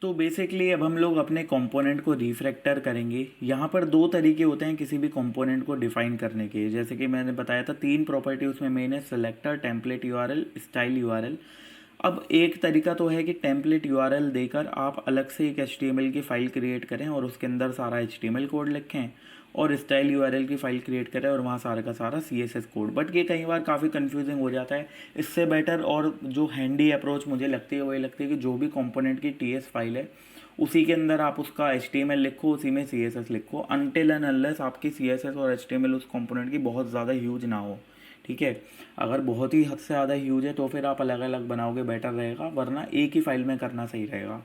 तो बेसिकली अब हम लोग अपने कंपोनेंट को रिफ्रैक्टर करेंगे। यहाँ पर दो तरीके होते हैं किसी भी कंपोनेंट को डिफाइन करने के। जैसे कि मैंने बताया था, तीन प्रॉपर्टी उसमें मेन है, selector, template URL, style URL. अब एक तरीका तो है कि टेम्पलेट यूआरएल देकर आप अलग से एक एचटीएमएल की फ़ाइल क्रिएट करें और उसके अंदर सारा एचटीएमएल कोड लिखें, और स्टाइल यूआरएल की फ़ाइल क्रिएट करें और वहाँ सारा का सारा सीएसएस कोड। बट ये कई बार काफ़ी कंफ्यूजिंग हो जाता है। इससे बेटर और जो हैंडी अप्रोच मुझे लगती है वही लगती है कि जो भी कंपोनेंट की टीएस फाइल है उसी के अंदर आप उसका एचटीएमएल लिखो, उसी में सीएसएस लिखो, अनटिल एंड अनलेस आपकी सीएसएस और एचटीएमएल उस कंपोनेंट की बहुत ज़्यादा ह्यूज ना हो। ठीक है, अगर बहुत ही हद से ज़्यादा ह्यूज है तो फिर आप अलग अलग बनाओगे बेटर रहेगा, वरना एक ही फाइल में करना सही रहेगा।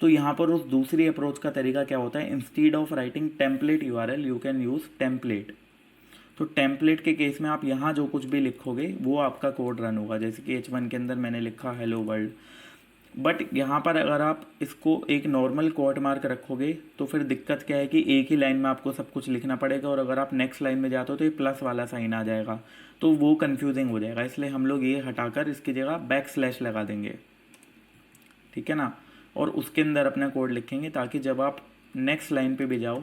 तो यहाँ पर उस दूसरी अप्रोच का तरीका क्या होता है, instead of writing template URL you can use template. तो टेम्पलेट के केस में आप यहाँ जो कुछ भी लिखोगे वो आपका कोड रन होगा। जैसे कि H1 के अंदर मैंने लिखा हेलो वर्ल्ड, बट यहाँ पर अगर आप इसको एक नॉर्मल क्वोट मार्क रखोगे तो फिर दिक्कत क्या है कि एक ही लाइन में आपको सब कुछ लिखना पड़ेगा, और अगर आप नेक्स्ट लाइन में जाते हो तो ये प्लस वाला साइन आ जाएगा, तो वो कंफ्यूजिंग हो जाएगा। इसलिए हम लोग ये हटाकर इसकी जगह बैक स्लैश लगा देंगे, ठीक है ना, और उसके अंदर अपना कोड लिखेंगे ताकि जब आप नेक्स्ट लाइन पे भी जाओ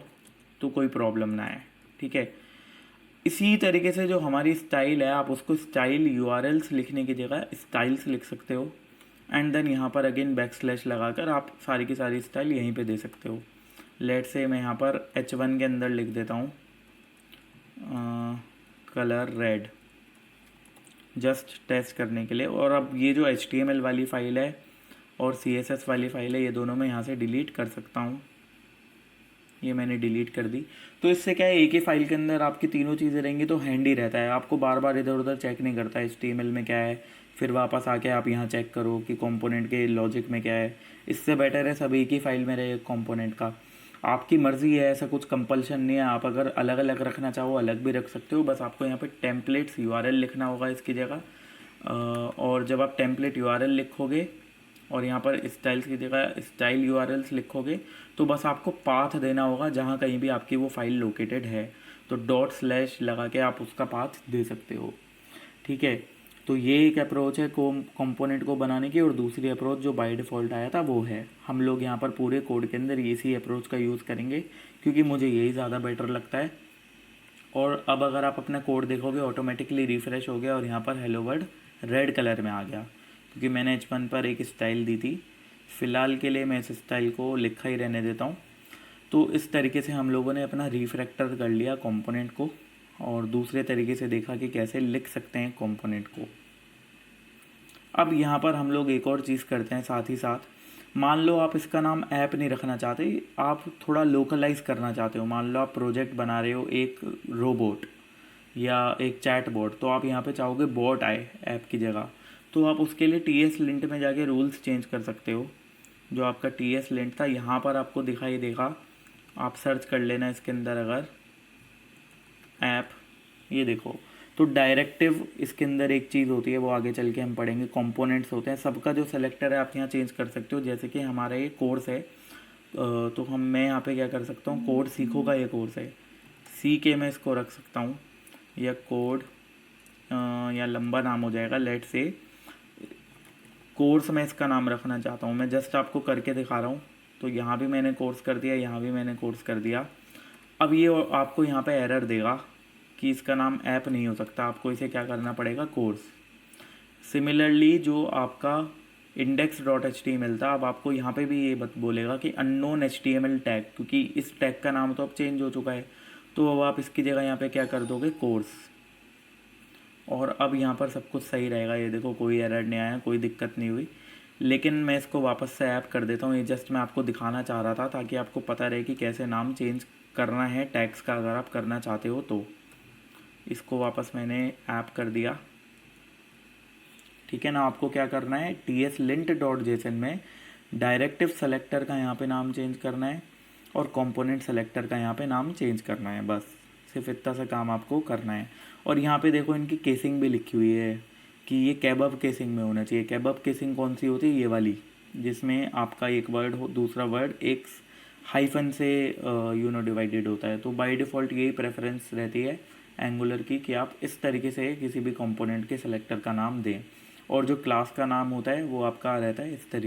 तो कोई प्रॉब्लम ना आए। ठीक है, इसी तरीके से जो हमारी स्टाइल है, आप उसको स्टाइल यूआरएल्स लिखने की जगह स्टाइल्स लिख सकते हो, एंड देन यहाँ पर अगेन बैक स्लैश लगाकर आप सारी की सारी स्टाइल यहीं पे दे सकते हो। लेट से मैं यहाँ पर H1 के अंदर लिख देता हूँ कलर रेड, जस्ट टेस्ट करने के लिए। और अब ये जो HTML वाली फ़ाइल है और CSS वाली फ़ाइल है, ये दोनों मैं यहाँ से डिलीट कर सकता हूँ। ये मैंने डिलीट कर दी। तो इससे क्या है, एक ही फाइल के अंदर आपकी तीनों चीज़ें रहेंगी तो हैंडी रहता है, आपको बार बार इधर उधर चेक नहीं करता है HTML में क्या है, फिर वापस आके आप यहाँ चेक करो कि कंपोनेंट के लॉजिक में क्या है। इससे बेटर है सब एक ही फाइल में रहे कंपोनेंट का। आपकी मर्ज़ी है, ऐसा कुछ कंपल्शन नहीं है, आप अगर अलग अलग रखना चाहो अलग भी रख सकते हो। बस आपको यहाँ पे टेम्पलेट्स यूआरएल लिखना होगा इसकी जगह, और जब आप टेम्पलेट यूआरएल लिखोगे और यहाँ पर स्टाइल्स की जगह स्टाइल यूआरएल्स लिखोगे तो बस आपको पाथ देना होगा जहाँ कहीं भी आपकी वो फाइल लोकेटेड है, तो डॉट स्लैश लगा के आप उसका पाथ दे सकते हो। ठीक है, तो ये एक अप्रोच है कंपोनेंट को बनाने की, और दूसरी अप्रोच जो बाय डिफ़ॉल्ट आया था वो है, हम लोग यहाँ पर पूरे कोड के अंदर इसी अप्रोच का यूज़ करेंगे क्योंकि मुझे यही ज़्यादा बेटर लगता है। और अब अगर आप अपना कोड देखोगे ऑटोमेटिकली रिफ़्रेश हो गया और यहाँ पर हेलो वर्ड रेड कलर में आ गया, क्योंकि मैंने H1 पर एक स्टाइल दी थी। फ़िलहाल के लिए मैं इस स्टाइल को लिखा ही रहने देता हूँ। तो इस तरीके से हम लोगों ने अपना रिफ्रैक्टर कर लिया कंपोनेंट को, और दूसरे तरीके से देखा कि कैसे लिख सकते हैं कंपोनेंट को। अब यहाँ पर हम लोग एक और चीज़ करते हैं साथ ही साथ। मान लो आप इसका नाम ऐप नहीं रखना चाहते, आप थोड़ा लोकलाइज करना चाहते हो। मान लो आप प्रोजेक्ट बना रहे हो एक रोबोट या एक चैट बोट, तो आप यहाँ पे चाहोगे बॉट आए ऐप की जगह, तो आप उसके लिए TS लिंट में जाके रूल्स चेंज कर सकते हो। जो आपका TS लिंट था यहाँ पर आपको दिखाई देगा, आप सर्च कर लेना इसके अंदर अगर ऐप, ये देखो। तो डायरेक्टिव इसके अंदर एक चीज़ होती है, वो आगे चल के हम पढ़ेंगे। कंपोनेंट्स होते हैं, सबका जो सेलेक्टर है आप यहाँ चेंज कर सकते हो। जैसे कि हमारा ये कोर्स है, तो मैं यहाँ पे क्या कर सकता हूँ, कोड सीखो का ये कोर्स है, सी के मैं इसको रख सकता हूँ, या कोड या लंबा नाम हो जाएगा, लेट से कोर्स मैं इसका नाम रखना चाहता हूँ। मैं जस्ट आपको करके दिखा रहा हूँ। तो यहाँ भी मैंने कोर्स कर दिया, यहाँ भी मैंने कोर्स कर दिया। अब ये आपको यहाँ पे एरर देगा कि इसका नाम ऐप नहीं हो सकता, आपको इसे क्या करना पड़ेगा, कोर्स। सिमिलरली जो आपका index.html था, अब आपको यहाँ पे भी ये बोलेगा कि अननोन HTML टैग, क्योंकि इस टैग का नाम तो अब चेंज हो चुका है, तो अब आप इसकी जगह यहाँ पे क्या कर दोगे, कोर्स। और अब यहाँ पर सब कुछ सही रहेगा, ये देखो कोई एरर नहीं आया, कोई दिक्कत नहीं हुई। लेकिन मैं इसको वापस से ऐप कर देता हूँ। ये जस्ट मैं आपको दिखाना चाह रहा था ताकि आपको पता रहे कि कैसे नाम चेंज करना है टैग्स का, अगर आप करना चाहते हो तो। इसको वापस मैंने ऐप कर दिया, ठीक है ना। आपको क्या करना है, TSLint.json में डायरेक्टिव सेलेक्टर का यहाँ पे नाम चेंज करना है और कंपोनेंट सेलेक्टर का यहाँ पे नाम चेंज करना है, बस सिर्फ इतना सा काम आपको करना है। और यहाँ पे देखो इनकी केसिंग भी लिखी हुई है कि ये कैबअप केसिंग में होना चाहिए। कैबअप केसिंग कौन सी होती है, ये वाली, जिसमें आपका एक वर्ड हो, दूसरा वर्ड एक हाइफन से डिवाइडेड होता है। तो बाय डिफ़ॉल्ट यही प्रेफरेंस रहती है एंगुलर की कि आप इस तरीके से किसी भी कंपोनेंट के सेलेक्टर का नाम दें, और जो क्लास का नाम होता है वो आपका रहता है इस तरीके